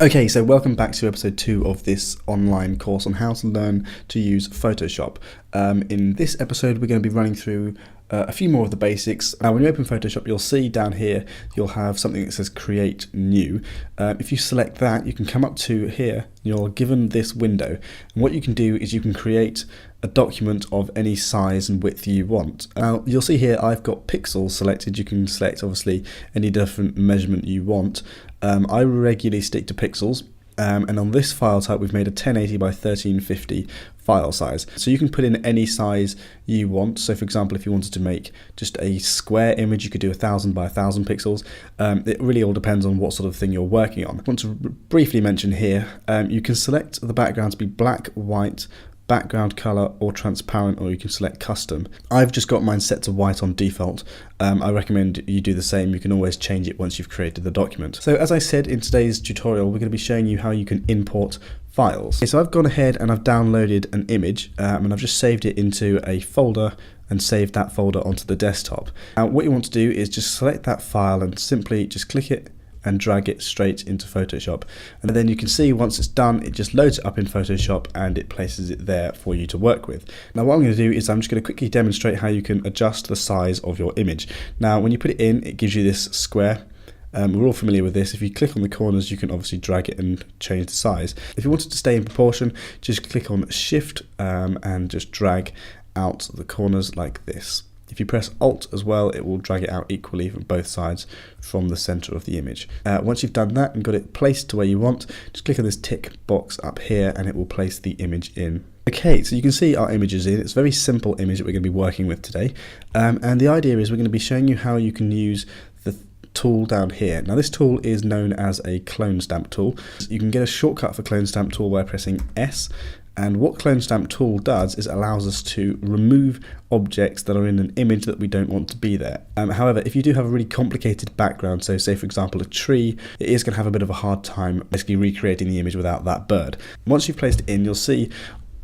Okay, so welcome back to episode 2 of this online course on how to learn to use Photoshop. In this episode, we're going to be running through a few more of the basics. Now, when you open Photoshop, you'll see down here, you'll have something that says Create New. If you select that, you can come up to here, you're given this window. And what you can do is you can create a document of any size and width you want. Now, you'll see here I've got pixels selected. You can select, obviously, any different measurement you want. I regularly stick to pixels. And on this file type, we've made a 1080 by 1350 file size. So you can put in any size you want. So for example, if you wanted to make just a square image, you could do 1000 by 1000 pixels. It really all depends on what sort of thing you're working on. I want to briefly mention here, you can select the background to be black, white, background color, or transparent, or you can select custom. I've just got mine set to white on default. I recommend you do the same. You can always change it once you've created the document. So as I said in today's tutorial, we're going to be showing you how you can import files. Okay, so I've gone ahead and I've downloaded an image and I've just saved it into a folder and saved that folder onto the desktop. Now what you want to do is just select that file and simply just click it and drag it straight into Photoshop. And then you can see once it's done, it just loads it up in Photoshop and it places it there for you to work with. Now what I'm going to do is I'm just going to quickly demonstrate how you can adjust the size of your image. Now when you put it in, it gives you this square. We're all familiar with this. If you click on the corners, you can obviously drag it and change the size. If you wanted to stay in proportion, just click on Shift and just drag out the corners like this. If you press Alt as well, it will drag it out equally from both sides from the center of the image. Once you've done that and got it placed to where you want, just click on this tick box up here and it will place the image in. Okay, so you can see our image is in. It's a very simple image that we're going to be working with today. And the idea is we're going to be showing you how you can use the tool down here. Now this tool is known as a clone stamp tool. You can get a shortcut for clone stamp tool by pressing S. And what Clone Stamp tool does is it allows us to remove objects that are in an image that we don't want to be there. However, if you do have a really complicated background, so say for example a tree, it is going to have a bit of a hard time basically recreating the image without that bird. Once you've placed it in, you'll see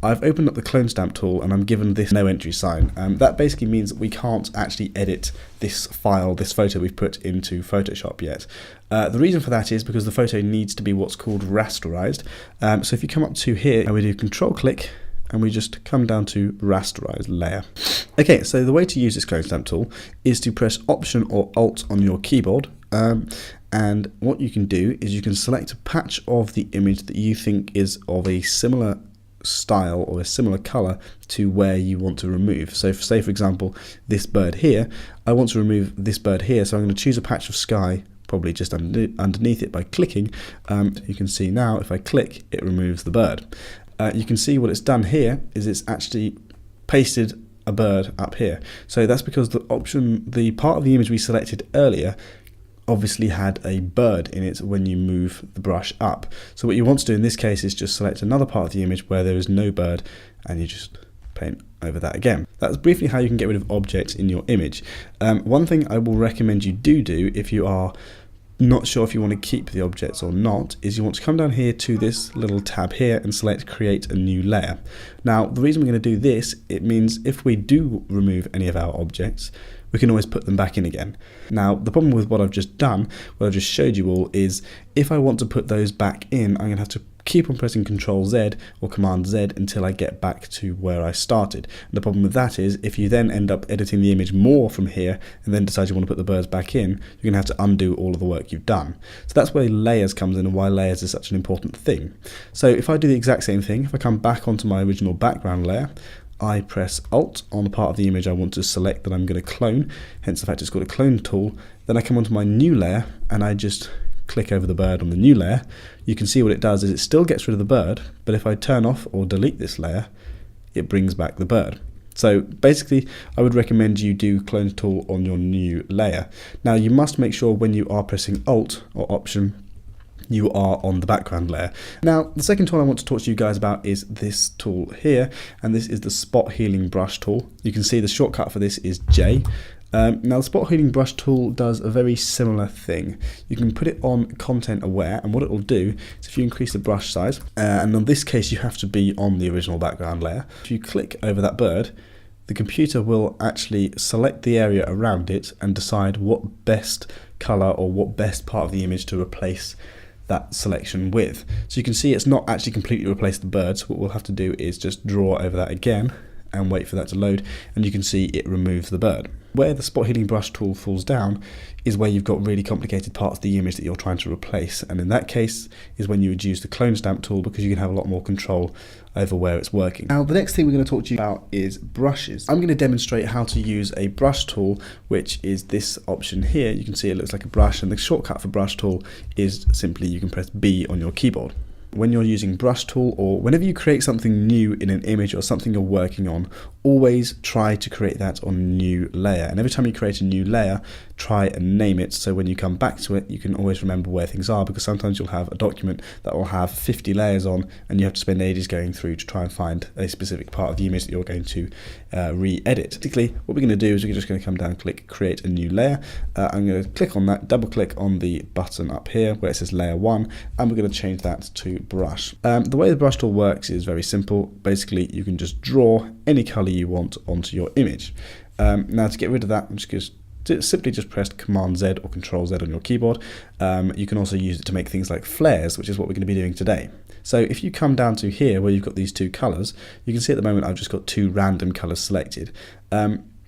I've opened up the Clone Stamp tool and I'm given this no entry sign. That basically means that we can't actually edit this file, this photo we've put into Photoshop yet. The reason for that is because the photo needs to be what's called rasterized. So if you come up to here and we do Control click and we just come down to rasterize layer. Okay, so the way to use this Clone Stamp tool is to press Option or Alt on your keyboard. And what you can do is you can select a patch of the image that you think is of a similar style or a similar color to where you want to remove. So say for example this bird here, I want to remove this bird here, so I'm going to choose a patch of sky probably just underneath it by clicking. You can see now if I click, it removes the bird. You can see what it's done here is it's actually pasted a bird up here. So that's because the part of the image we selected earlier obviously had a bird in it when you move the brush up. So what you want to do in this case is just select another part of the image where there is no bird and you just paint over that again. That's briefly how you can get rid of objects in your image. One thing I will recommend you do if you are not sure if you want to keep the objects or not, is you want to come down here to this little tab here and select Create a New Layer. Now the reason we're going to do this, it means if we do remove any of our objects, we can always put them back in again. Now the problem with what I've just done, what I've just showed you all, is if I want to put those back in, I'm going to have to keep on pressing Control Z or Command Z until I get back to where I started. And the problem with that is if you then end up editing the image more from here and then decide you want to put the birds back in, you're going to have to undo all of the work you've done. So that's where layers comes in and why layers is such an important thing. So if I do the exact same thing, if I come back onto my original background layer, I press Alt on the part of the image I want to select that I'm going to clone, hence the fact it's called a clone tool. Then I come onto my new layer and I just click over the bird on the new layer. You can see what it does is it still gets rid of the bird, but if I turn off or delete this layer, it brings back the bird. So basically, I would recommend you do Clone tool on your new layer. Now you must make sure when you are pressing Alt or Option, you are on the background layer. Now the second tool I want to talk to you guys about is this tool here, and this is the Spot Healing Brush tool. You can see the shortcut for this is J. Now the Spot Healing Brush tool does a very similar thing. You can put it on content aware, and what it will do is if you increase the brush size, and in this case you have to be on the original background layer, if you click over that bird, the computer will actually select the area around it and decide what best color or what best part of the image to replace that selection with. So you can see it's not actually completely replaced the bird, so what we'll have to do is just draw over that again and wait for that to load, and you can see it removes the bird. Where the spot healing brush tool falls down is where you've got really complicated parts of the image that you're trying to replace, and in that case is when you would use the clone stamp tool, because you can have a lot more control over where it's working. Now the next thing we're going to talk to you about is brushes. I'm going to demonstrate how to use a brush tool, which is this option here. You can see it looks like a brush, and the shortcut for brush tool is simply you can press B on your keyboard. When you're using brush tool, or whenever you create something new in an image or something you're working on, always try to create that on a new layer. And every time you create a new layer, try and name it, so when you come back to it you can always remember where things are, because sometimes you'll have a document that will have 50 layers on and you have to spend ages going through to try and find a specific part of the image that you're going to re-edit. Basically what we're going to do is we're just going to come down and click create a new layer. I'm going to click on that, double click on the button up here where it says layer 1, and we're going to change that to brush. The way the brush tool works is very simple. Basically you can just draw any color you want onto your image. Now to get rid of that, I'm just going to simply just press Command Z or Control Z on your keyboard. You can also use it to make things like flares, which is what we're going to be doing today. So if you come down to here where you've got these two colors, you can see at the moment I've just got two random colors selected.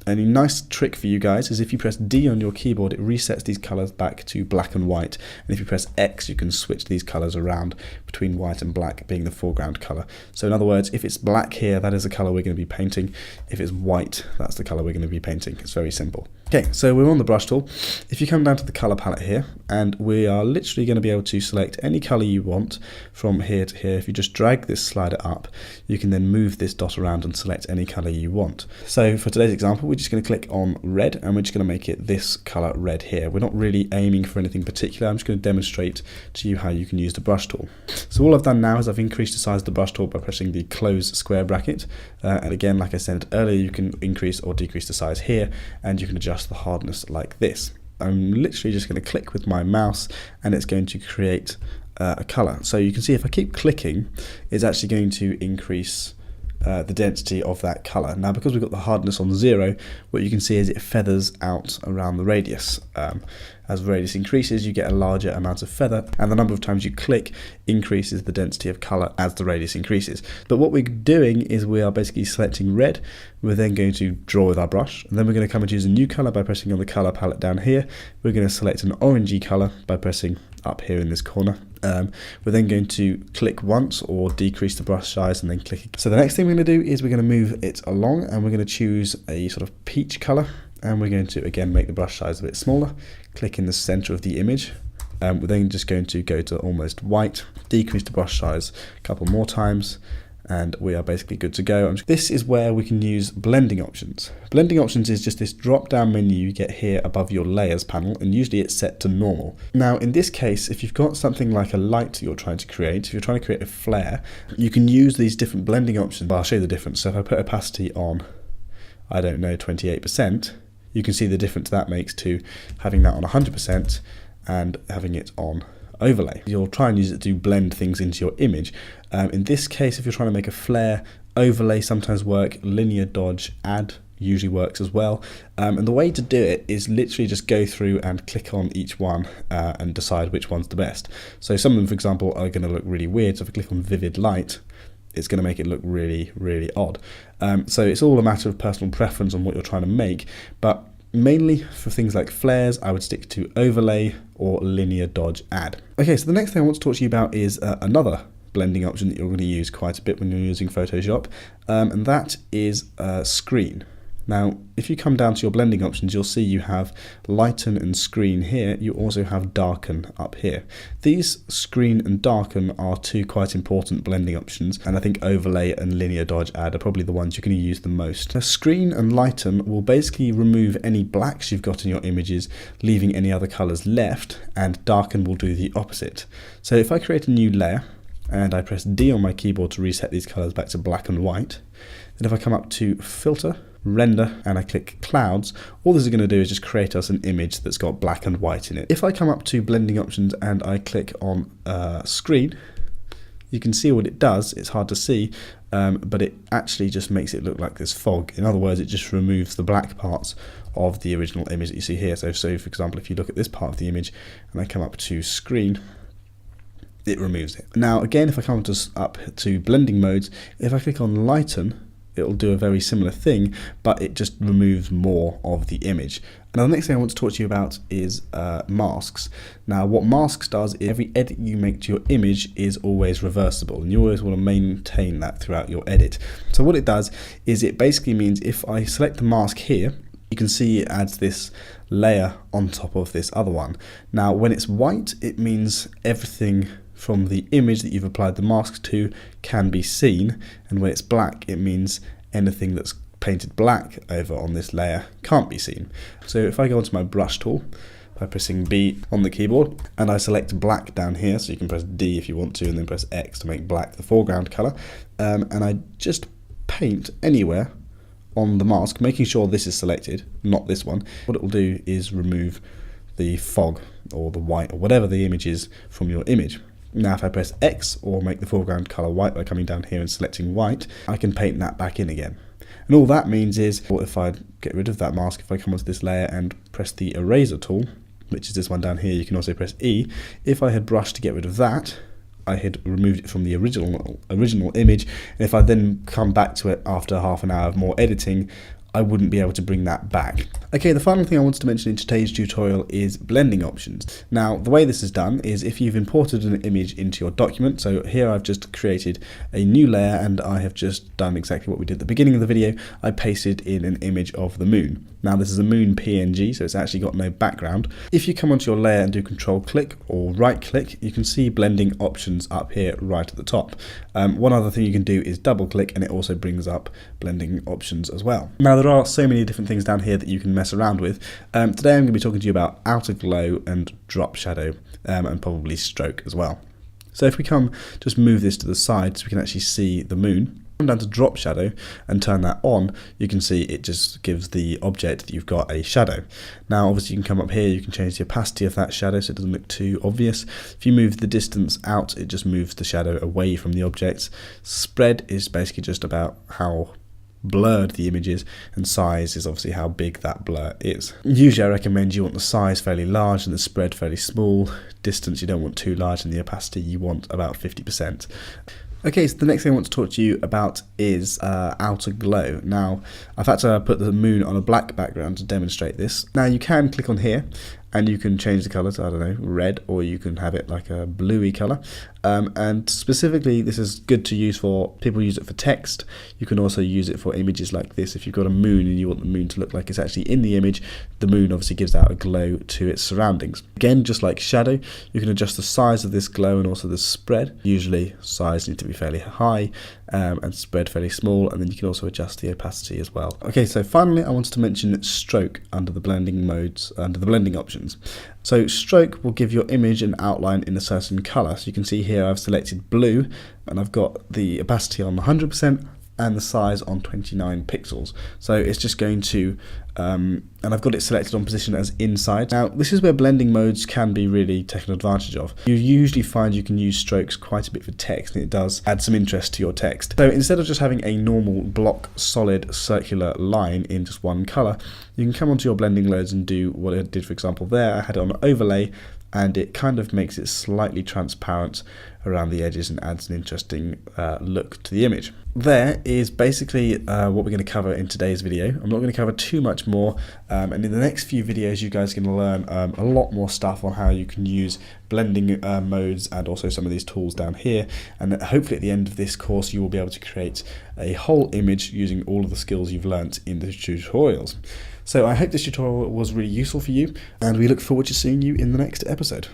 A nice trick for you guys is if you press D on your keyboard, it resets these colors back to black and white, and if you press X you can switch these colors around between white and black being the foreground color. So in other words, if it's black here, that is the color we're going to be painting. If it's white, that's the color we're going to be painting. It's very simple. Okay, so we're on the brush tool. If you come down to the color palette here, and we are literally going to be able to select any color you want from here to here. If you just drag this slider up, you can then move this dot around and select any color you want. So for today's example, we're just going to click on red, and we're just going to make it this color red here. We're not really aiming for anything particular. I'm just going to demonstrate to you how you can use the brush tool. So all I've done now is I've increased the size of the brush tool by pressing the close square bracket, and again, like I said earlier, you can increase or decrease the size here, and you can adjust the hardness like this. I'm literally just going to click with my mouse and it's going to create a color. So you can see if I keep clicking, it's actually going to increase the density of that color. Now because we've got the hardness on 0, what you can see is it feathers out around the radius. As the radius increases, you get a larger amount of feather, and the number of times you click increases the density of color as the radius increases. But what we're doing is we are basically selecting red. We're then going to draw with our brush, and then we're going to come and choose a new color by pressing on the color palette down here. We're going to select an orangey color by pressing up here in this corner. We're then going to click once or decrease the brush size and then click again. So the next thing we're going to do is we're going to move it along, and we're going to choose a sort of peach color, and we're going to again make the brush size a bit smaller. Click in the center of the image. We're then just going to go to almost white, decrease the brush size a couple more times, and we are basically good to go. This is where we can use blending options. Blending options is just this drop down menu you get here above your layers panel, and usually it's set to normal. Now in this case, if you've got something like a light you're trying to create, if you're trying to create a flare, you can use these different blending options. I'll show you the difference. So if I put opacity on, I don't know, 28%, you can see the difference that makes to having that on 100% and having it on overlay. You'll try and use it to blend things into your image. In this case, if you're trying to make a flare, overlay sometimes work, linear dodge, add usually works as well. And the way to do it is literally just go through and click on each one and decide which one's the best. So some of them, for example, are going to look really weird. So if I click on vivid light, it's going to make it look really, really odd. So it's all a matter of personal preference on what you're trying to make, but mainly for things like flares, I would stick to overlay or linear dodge add. Okay, so the next thing I want to talk to you about is another blending option that you're going to use quite a bit when you're using Photoshop, and that is screen. Now, if you come down to your blending options, you'll see you have lighten and screen here. You also have darken up here. These screen and darken are two quite important blending options, and I think overlay and linear dodge add are probably the ones you're going to use the most. Now, screen and lighten will basically remove any blacks you've got in your images, leaving any other colors left, and darken will do the opposite. So if I create a new layer, and I press D on my keyboard to reset these colors back to black and white, then if I come up to filter, render, and I click clouds, all this is going to do is just create us an image that's got black and white in it. If I come up to blending options and I click on screen, you can see what it does. It's hard to see, but it actually just makes it look like this fog. In other words, it just removes the black parts of the original image that you see here. So for example, if you look at this part of the image and I come up to screen, it removes it. Now again, if I come up to blending modes, if I click on lighten, it'll do a very similar thing, but it just removes more of the image. Now the next thing I want to talk to you about is masks. Now what masks does is every edit you make to your image is always reversible, and you always want to maintain that throughout your edit. So what it does is it basically means if I select the mask here, you can see it adds this layer on top of this other one. Now when it's white, it means everything from the image that you've applied the mask to can be seen, and when it's black, it means anything that's painted black over on this layer can't be seen. So if I go onto my brush tool by pressing B on the keyboard and I select black down here, so you can press D if you want to and then press X to make black the foreground color, and I just paint anywhere on the mask, making sure this is selected, not this one, what it will do is remove the fog or the white or whatever the image is from your image. Now if I press X or make the foreground color white by coming down here and selecting white, I can paint that back in again. And all that means is, well, if I get rid of that mask, if I come onto this layer and press the eraser tool, which is this one down here, you can also press E. If I had brushed to get rid of that, I had removed it from the original image, and if I then come back to it after half an hour of more editing, I wouldn't be able to bring that back. Okay, the final thing I wanted to mention in today's tutorial is blending options. Now, the way this is done is if you've imported an image into your document, so here I've just created a new layer and I have just done exactly what we did at the beginning of the video. I pasted in an image of the moon. Now this is a moon PNG, so it's actually got no background. If you come onto your layer and do Control click or right click, you can see blending options up here right at the top. One other thing you can do is double click and it also brings up blending options as well. Now there are so many different things down here that you can mess around with. Today I'm going to be talking to you about outer glow and drop shadow and probably stroke as well. So if we just move this to the side so we can actually see the moon. Come down to drop shadow and turn that on, you can see it just gives the object that you've got a shadow. Now obviously you can come up here, you can change the opacity of that shadow so it doesn't look too obvious. If you move the distance out, it just moves the shadow away from the object. Spread is basically just about how blurred the image is, and size is obviously how big that blur is. Usually I recommend you want the size fairly large and the spread fairly small. Distance you don't want too large, and the opacity you want about 50%. Okay, so the next thing I want to talk to you about is outer glow. Now, I've had to put the moon on a black background to demonstrate this. Now, you can click on here and you can change the colour to, I don't know, red, or you can have it like a bluey colour. And specifically, this is good to use for, people use it for text. You can also use it for images like this. If you've got a moon and you want the moon to look like it's actually in the image, the moon obviously gives out a glow to its surroundings. Again, just like shadow, you can adjust the size of this glow and also the spread. Usually, size needs to be fairly high and spread fairly small, and then you can also adjust the opacity as well. Okay, so finally, I wanted to mention stroke under the blending modes, under the blending options. So stroke will give your image an outline in a certain colour. So you can see here I've selected blue and I've got the opacity on 100% and the size on 29 pixels. So it's just going to, and I've got it selected on position as inside. Now this is where blending modes can be really taken advantage of. You usually find you can use strokes quite a bit for text, and it does add some interest to your text. So instead of just having a normal block solid circular line in just one colour, you can come onto your blending modes and do what I did, for example there. I had it on overlay and it kind of makes it slightly transparent around the edges and adds an interesting look to the image. There is basically what we're going to cover in today's video. I'm not going to cover too much more, and in the next few videos you guys are going to learn a lot more stuff on how you can use blending modes and also some of these tools down here, and hopefully at the end of this course you will be able to create a whole image using all of the skills you've learnt in the tutorials. So I hope this tutorial was really useful for you, and we look forward to seeing you in the next episode.